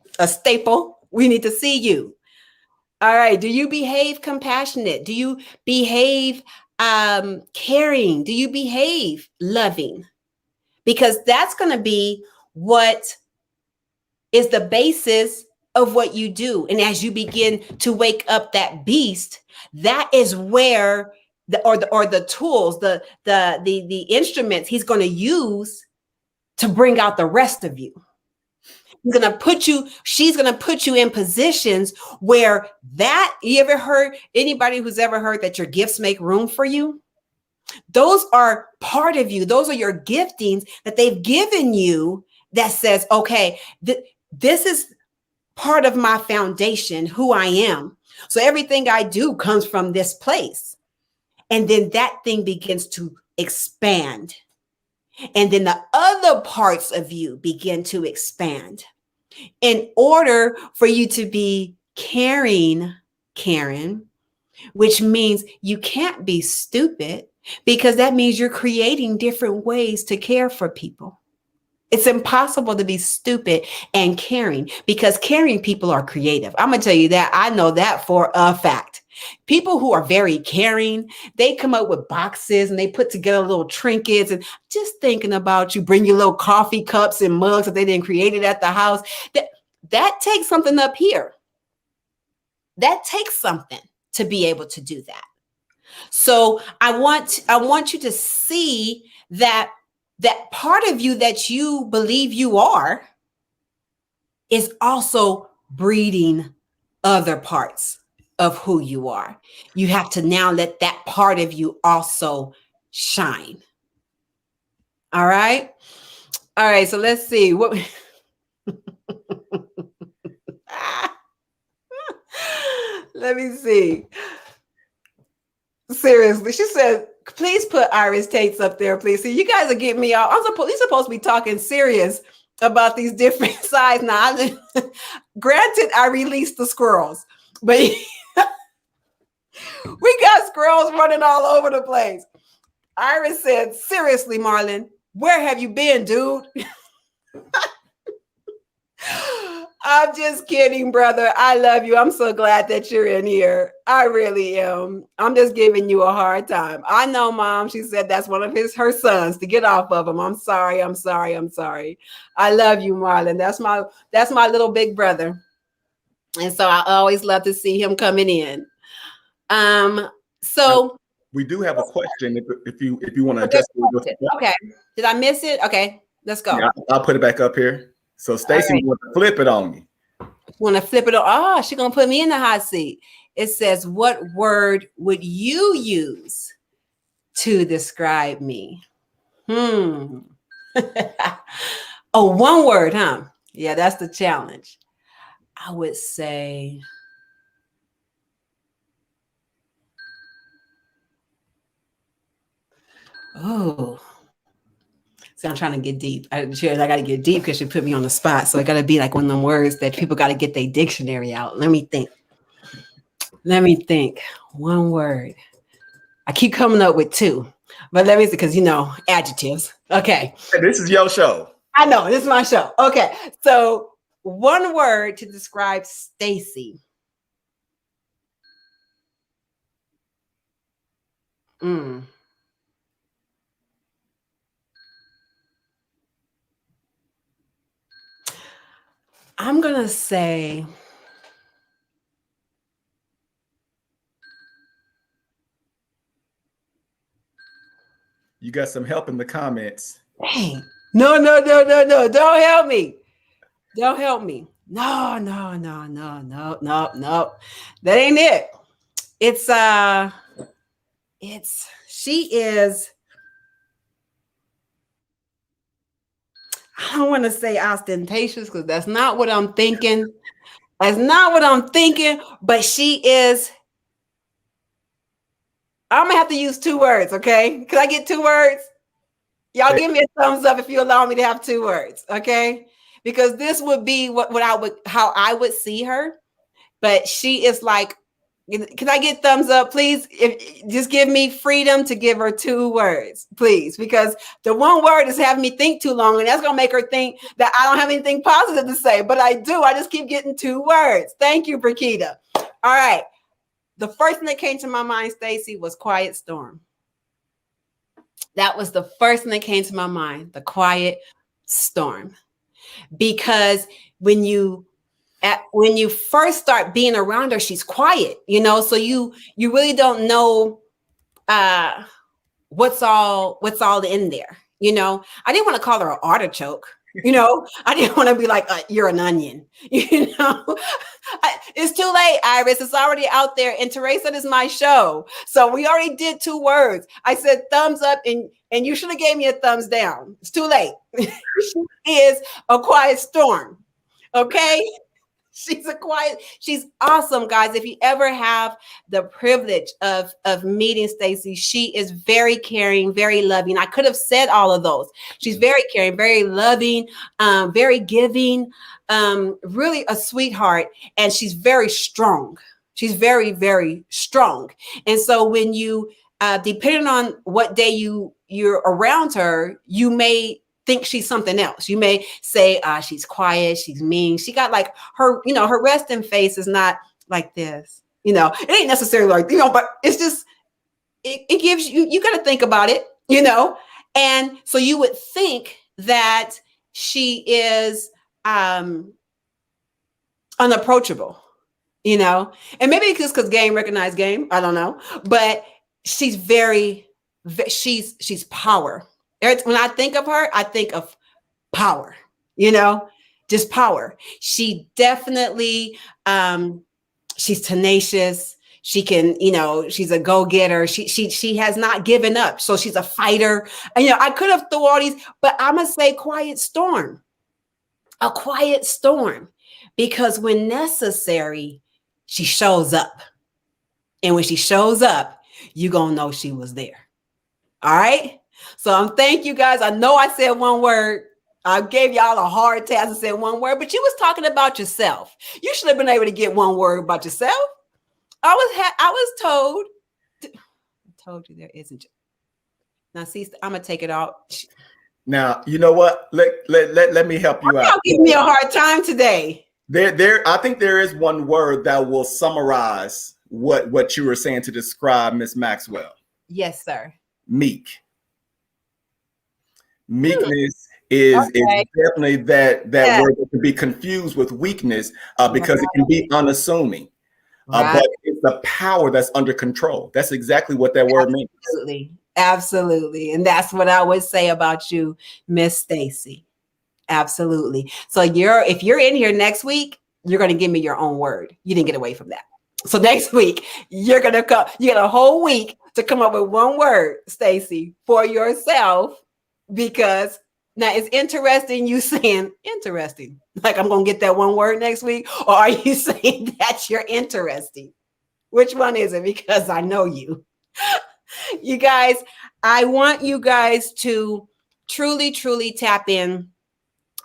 We need to see you. All right. Do you behave compassionate? Do you behave caring? Do you behave loving? Because that's going to be what is the basis of what you do. And as you begin to wake up that beast, that is where the tools, the instruments he's going to use to bring out the rest of you. She's going to put you in positions where you ever heard, anybody who's ever heard that your gifts make room for you? Those are part of you. Those are your giftings that they've given you that says, okay, this is part of my foundation, who I am. So everything I do comes from this place. And then that thing begins to expand. And then the other parts of you begin to expand. In order for you to be caring, Karen, which means you can't be stupid, because that means you're creating different ways to care for people. It's impossible to be stupid and caring, because caring people are creative. I'm going to tell you that. I know that for a fact. People who are very caring, they come up with boxes and they put together little trinkets and just thinking about you, bring your little coffee cups and mugs that they didn't create it at the house. That takes something up here. That takes something to be able to do that. So I want you to see that part of you that you believe you are is also breeding other parts of who you are. You have to now let that part of you also shine. All right. All right. So let's see what. Let me see. Seriously, she said, please put Iris Tate's up there, please. See, you guys are getting me out. You're supposed to be talking serious about these different sides. Now, granted, I released the squirrels, but we got squirrels running all over the place. Iris said, seriously, Marlon, where have you been, dude? I'm just kidding, brother. I love you. I'm so glad that you're in here. I really am. I'm just giving you a hard time. I know, Mom. She said that's one of her sons to get off of him. I'm sorry. I'm sorry. I'm sorry. I love you, Marlon. That's my little big brother. And so I always love to see him coming in. So we do have a question if you want to adjust it. Okay. Did I miss it? Okay, let's go. Yeah, I'll put it back up here. So Stacy wants to flip it on me. Want to flip it on? Oh, she's gonna put me in the hot seat. It says, "What word would you use to describe me?" Oh, one word, huh? Yeah, that's the challenge. I would say, oh. See, I'm trying to get deep. I got to get deep because she put me on the spot. So I got to be like one of them words that people got to get their dictionary out. Let me think. One word. I keep coming up with two, but let me see, because adjectives. Okay. This is your show. I know, this is my show. Okay. So one word to describe Stacy. I'm going to say, you got some help in the comments. Dang. No. Don't help me. Don't help me. No. That ain't it. She is, I don't want to say ostentatious because that's not what I'm thinking. But she is, I'm going to have to use two words, okay? Can I get two words? Y'all give me a thumbs up if you allow me to have two words, okay? Because this would be how I would see her. But she is like, can I get thumbs up, please? Just give me freedom to give her two words, please. Because the one word is having me think too long, and that's going to make her think that I don't have anything positive to say. But I do. I just keep getting two words. Thank you, Brakita. All right. The first thing that came to my mind, Stacy, was quiet storm. That was the first thing that came to my mind, the quiet storm. Because when you first start being around her, she's quiet, so you really don't know what's all in there. I didn't want to call her an artichoke. I didn't want to be like, you're an onion. It's too late, Iris. It's already out there. And Teresa, this is my show. So we already did two words. I said thumbs up and you should have gave me a thumbs down. It's too late. She is a quiet storm. Okay. She's awesome, guys. If you ever have the privilege of meeting Stacy, she is very caring, very loving. I could have said all of those. She's very caring, very loving, very giving, really a sweetheart. And she's very strong. She's very, very strong. And so when you, depending on what day you're around her, you may think she's something else. You may say, she's quiet, she's mean. She got like her, her resting face is not like this. It ain't necessarily like, but it's just, it gives you got to think about it, And so you would think that she is unapproachable, and maybe it's just because game recognized game. I don't know, but she's she's power. When I think of her, I think of power, just power. She definitely, she's tenacious. She can, she's a go-getter. She has not given up. So she's a fighter. And, I could have thrown all these, but I'm going to say quiet storm, a quiet storm, because when necessary, she shows up. And when she shows up, you're going to know she was there. All right. So thank you guys. I know I said one word. I gave y'all a hard task and said one word, but you was talking about yourself. You should have been able to get one word about yourself. I was told you there isn't. Now, see, I'm gonna take it out. Now, you know what? Let me help you out. Y'all give me a hard time today. I think there is one word that will summarize what you were saying to describe Miss Maxwell. Yes, sir. Meek. Meekness is definitely that word that can be confused with weakness because it can be unassuming. But it's the power that's under control. That's exactly what that word means. Absolutely. And that's what I would say about you, Miss Stacy. Absolutely. So if you're in here next week, you're going to give me your own word. You didn't get away from that. So next week, you're going to come. You got a whole week to come up with one word, Stacy, for yourself, because now it's interesting you saying interesting. Like I'm going to get that one word next week. Or are you saying that you're interesting? Which one is it? Because I know you. You guys, I want you guys to truly, truly tap in.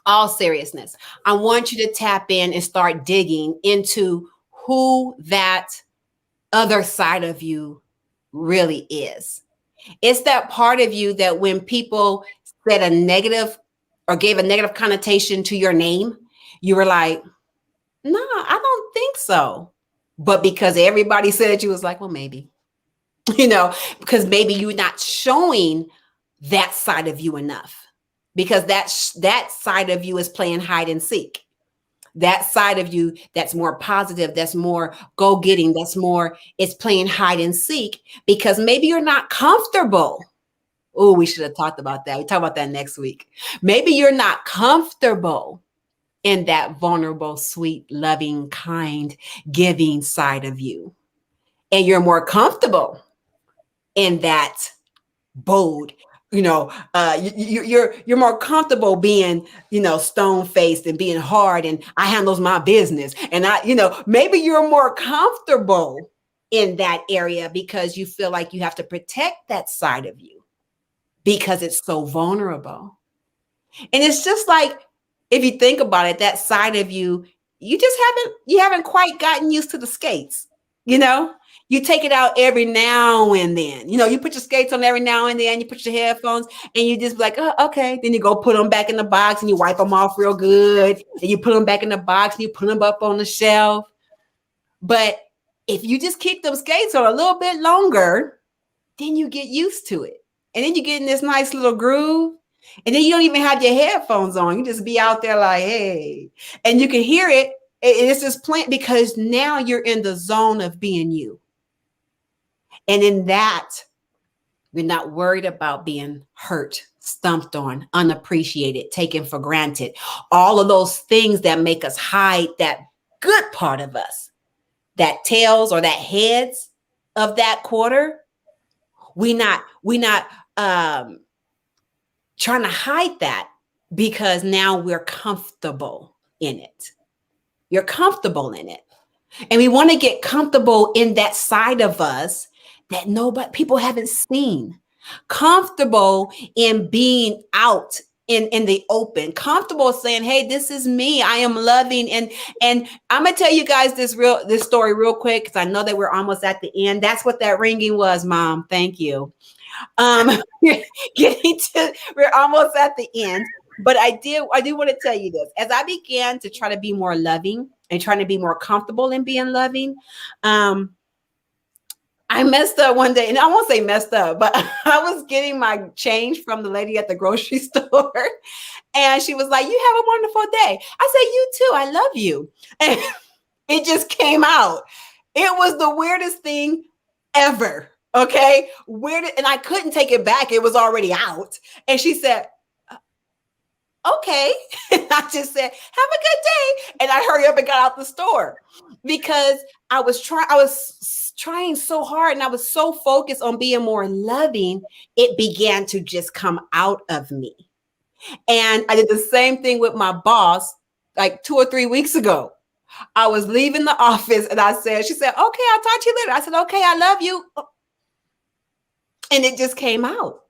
All seriousness. I want you to tap in and start digging into who that other side of you really is. It's that part of you that when people said a negative or gave a negative connotation to your name, you were like, no, I don't think so. But because everybody said it, you was like, well, maybe, because maybe you're not showing that side of you enough. Because that side of you is playing hide and seek. That side of you that's more positive, that's more go-getting, it's playing hide and seek because maybe you're not comfortable. Oh, we should have talked about that. We talk about that next week. Maybe you're not comfortable in that vulnerable, sweet, loving, kind, giving side of you. And you're more comfortable in that bold, you're more comfortable being, stone-faced and being hard and I handles my business. And maybe you're more comfortable in that area because you feel like you have to protect that side of you because it's so vulnerable. And it's just like, if you think about it, that side of you, you haven't quite gotten used to the skates, You take it out every now and then. You put your skates on every now and then. You put your headphones and you just be like, oh, okay. Then you go put them back in the box and you wipe them off real good. And you put them back in the box and you put them up on the shelf. But if you just keep them skates on a little bit longer, then you get used to it. And then you get in this nice little groove. And then you don't even have your headphones on. You just be out there like, hey. And you can hear it. It's just playing because now you're in the zone of being you. And in that, you're not worried about being hurt, stumped on, unappreciated, taken for granted. All of those things that make us hide that good part of us, that tails or that heads of that quarter. We not trying to hide that because now we're comfortable in it. You're comfortable in it. And we want to get comfortable in that side of us that people haven't seen. Comfortable in being out in the open, comfortable saying, hey, this is me. I am loving. And I'm going to tell you guys this story real quick, because I know that we're almost at the end. That's what that ringing was, Mom. Thank you. We're almost at the end. But I do want to tell you this. As I began to try to be more loving and trying to be more comfortable in being loving, I messed up one day, and I won't say messed up, but I was getting my change from the lady at the grocery store, and she was like, you have a wonderful day. I said, you too. I love you. And it just came out. It was the weirdest thing ever. Okay. Weird. And I couldn't take it back. It was already out. And she said, okay. And I just said, have a good day. And I hurry up and got out the store because I was trying so hard and I was so focused on being more loving. It began to just come out of me. And I did the same thing with my boss like 2 or 3 weeks ago. I was leaving the office and she said, okay, I'll talk to you later. I said, okay, I love you. And it just came out.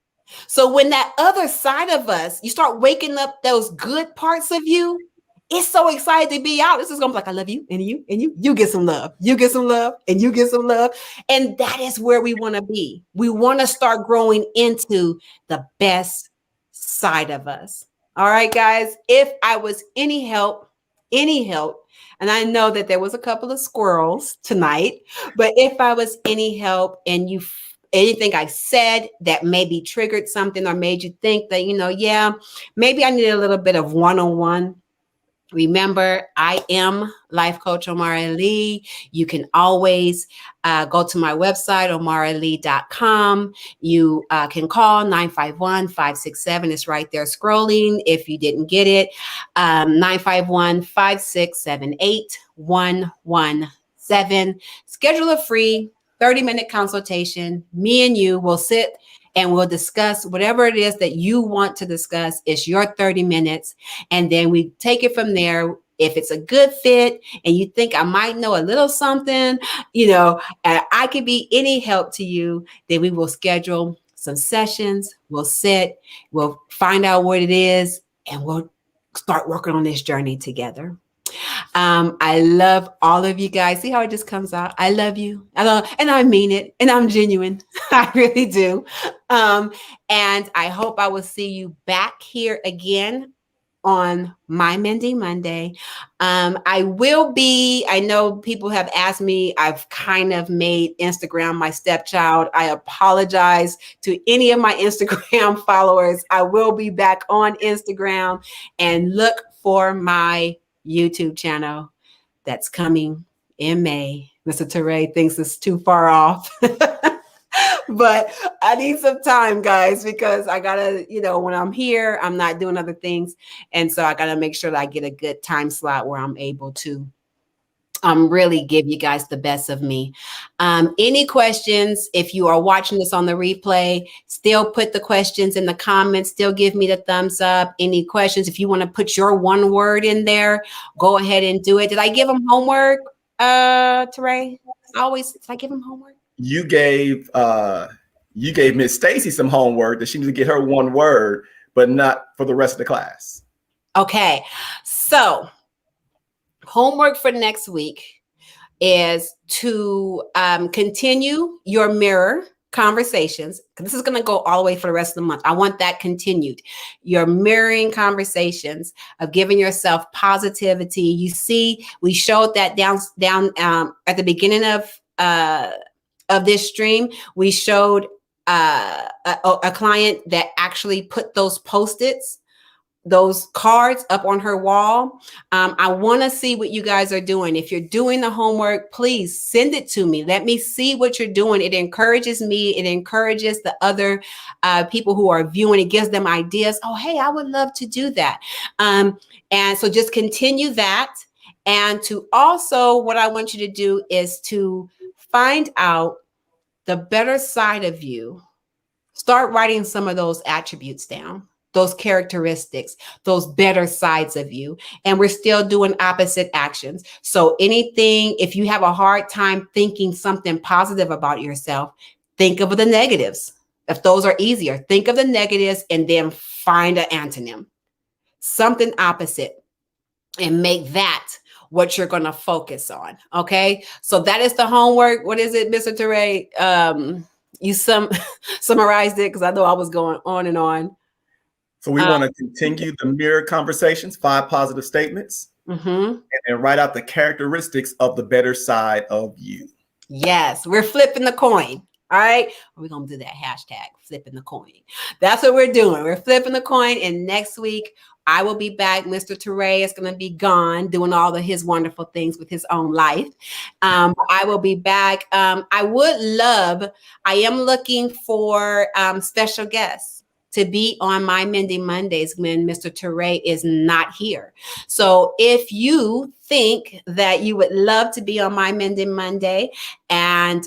So when that other side of us, you start waking up those good parts of you, it's so excited to be out. This is gonna be like, I love you, and you get some love, you get some love, and you get some love. And that is where we want to be. We want to start growing into the best side of us. All right, guys. If I was any help, and I know that there was a couple of squirrels tonight, but if I was any help and anything I said that maybe triggered something or made you think that, yeah, maybe I need a little bit of one-on-one. Remember, I am Life Coach Omara Lee. You can always go to my website, omaralee.com. You can call 951-567. It's right there scrolling if you didn't get it. 951-567-8117. Schedule a free 30-minute consultation. Me and you will sit and we'll discuss whatever it is that you want to discuss. It's your 30 minutes. And then we take it from there. If it's a good fit and you think I might know a little something, and I could be any help to you, then we will schedule some sessions. We'll sit, we'll find out what it is, and we'll start working on this journey together. I love all of you guys. See how it just comes out? I love you. And I mean it. And I'm genuine. I really do. And I hope I will see you back here again on my Mending Monday. I know people have asked me, I've kind of made Instagram my stepchild. I apologize to any of my Instagram followers. I will be back on Instagram, and look for my YouTube channel that's coming in May. Mr. Teray thinks it's too far off. But I need some time, guys, because I gotta, when I'm here, I'm not doing other things. And so I gotta make sure that I get a good time slot where I'm able to really give you guys the best of me. Any questions? If you are watching this on the replay, still put the questions in the comments, still give me the thumbs up. Any questions? If you want to put your one word in there, go ahead and do it. Did I give them homework, Teray? Did I give them homework? You gave Miss Stacy some homework that she needs to get her one word, but not for the rest of the class. Okay. So homework for next week is to continue your mirror conversations. This is going to go all the way for the rest of the month. I want that continued. Your mirroring conversations of giving yourself positivity. You see, we showed that down at the beginning of this stream. We showed a client that actually put those Post-its, those cards up on her wall. I want to see what you guys are doing. If you're doing the homework, please send it to me. Let me see what you're doing. It encourages me. It encourages the other people who are viewing. It gives them ideas. Oh, hey, I would love to do that. And so just continue that. And to also, what I want you to do is to find out the better side of you. Start writing some of those attributes down, those characteristics, those better sides of you. And we're still doing opposite actions. So anything, if you have a hard time thinking something positive about yourself, think of the negatives. If those are easier, think of the negatives and then find an antonym, something opposite, and make that what you're going to focus on. Okay. So that is the homework. What is it, Mr. Teray? You summarized it because I know I was going on and on. So we want to continue the mirror conversations, 5 positive statements, and then write out the characteristics of the better side of you. Yes, we're flipping the coin. All right. We're going to do that hashtag flipping the coin. That's what we're doing. We're flipping the coin. And next week, I will be back. Mr. Teray is going to be gone doing all of his wonderful things with his own life. I will be back. I am looking for special guests. to be on my Mending Mondays when Mr. Teray is not here. So if you think that you would love to be on my Mending Monday and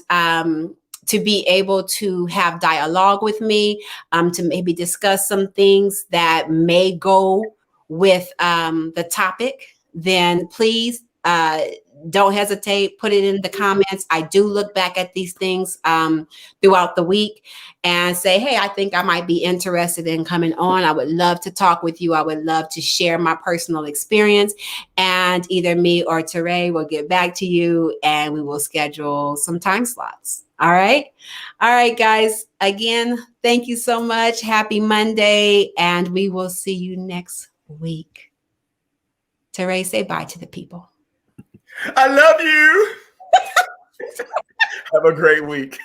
to be able to have dialogue with me, to maybe discuss some things that may go with the topic, then please don't hesitate. Put it in the comments. I do look back at these things throughout the week and say, hey, I think I might be interested in coming on. I would love to talk with you. I would love to share my personal experience. And either me or Teray will get back to you and we will schedule some time slots. All right. All right, guys. Again, thank you so much. Happy Monday. And we will see you next week. Teray, say bye to the people. I love you. Have a great week.